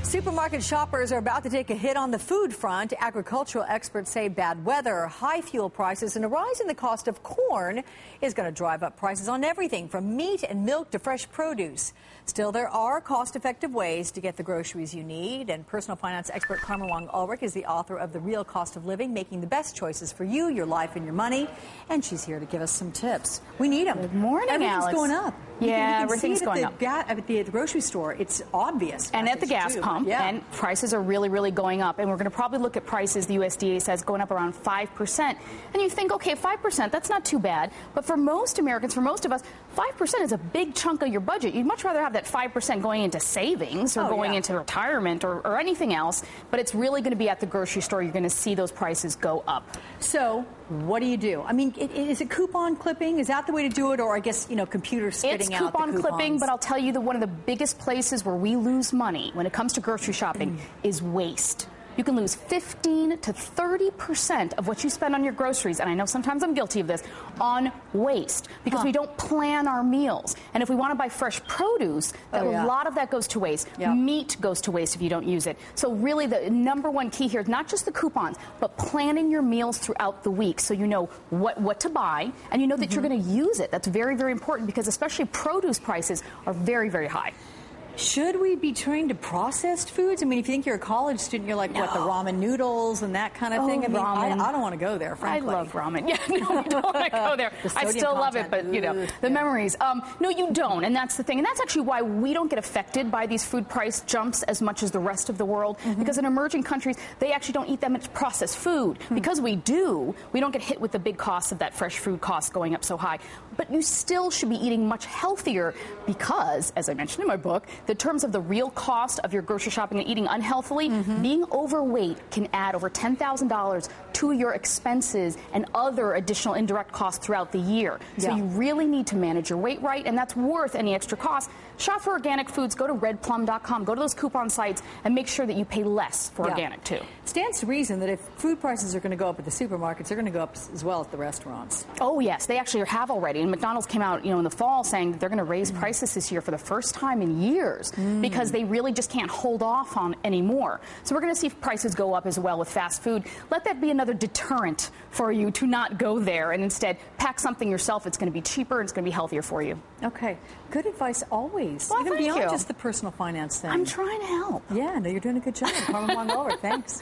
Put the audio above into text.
Supermarket shoppers are about to take a hit on the food front. Agricultural experts say bad weather, high fuel prices, and a rise in the cost of corn is going to drive up prices on everything from meat and milk to fresh produce. Still, there are cost-effective ways to get the groceries you need, and personal finance expert Carmen Wong-Ulrich is the author of The Real Cost of Living, Making the Best Choices for You, Your Life, and Your Money, and she's here to give us some tips. We need them. Good morning, Everything's Alex. going up. Yeah, everything's going up. At the grocery store, it's obvious. And at the gas pump, and prices are really, really going up. And we're going to probably look at prices, the USDA says, going up around 5%. And you think, okay, 5%, that's not too bad. But for most Americans, for most of us, 5% is a big chunk of your budget. You'd much rather have that 5% going into savings or going into retirement or anything else. But it's really going to be at the grocery store. You're going to see those prices go up. So what do you do? I mean, is it coupon clipping? Is that the way to do it? Or I guess, computers spitting out the coupons? It's coupon clipping, but I'll tell you that one of the biggest places where we lose money when it comes to grocery shopping is waste. You can lose 15 to 30% of what you spend on your groceries, and I know sometimes I'm guilty of this, on waste because we don't plan our meals. And if we want to buy fresh produce, a lot of that goes to waste. Meat goes to waste if you don't use it. So really the number one key here is not just the coupons, but planning your meals throughout the week so you know what to buy and you know that you're going to use it. That's very, very important because especially produce prices are very, very high. Should we be trained to processed foods? I mean, if you think you're a college student, you're like, what, the ramen noodles and that kind of thing? I mean, I don't want to go there, frankly. I love ramen. Yeah, no, you don't want to go there. I still love it, but, the memories. No, you don't, and that's the thing. And that's actually why we don't get affected by these food price jumps as much as the rest of the world, because in emerging countries, they actually don't eat that much processed food. Because we do, we don't get hit with the big costs of that fresh food cost going up so high. But you still should be eating much healthier because, as I mentioned in my book, in terms of the real cost of your grocery shopping and eating unhealthily, being overweight can add over $10,000 to your expenses and other additional indirect costs throughout the year. So you really need to manage your weight right, and that's worth any extra cost. Shop for organic foods. Go to redplum.com. Go to those coupon sites and make sure that you pay less for organic, too. It stands to reason that if food prices are going to go up at the supermarkets, they're going to go up as well at the restaurants. Oh, yes. They actually have already. And McDonald's came out, in the fall saying that they're going to raise prices this year for the first time in years because they really just can't hold off on anymore. So we're going to see prices go up as well with fast food. Let that be another deterrent for you to not go there and instead pack something yourself. It's going to be cheaper and it's going to be healthier for you. Okay. Good advice always. Well, even beyond just the personal finance thing. I'm trying to help. Yeah, no, you're doing a good job. Carmen Wong-Ulrich, thanks.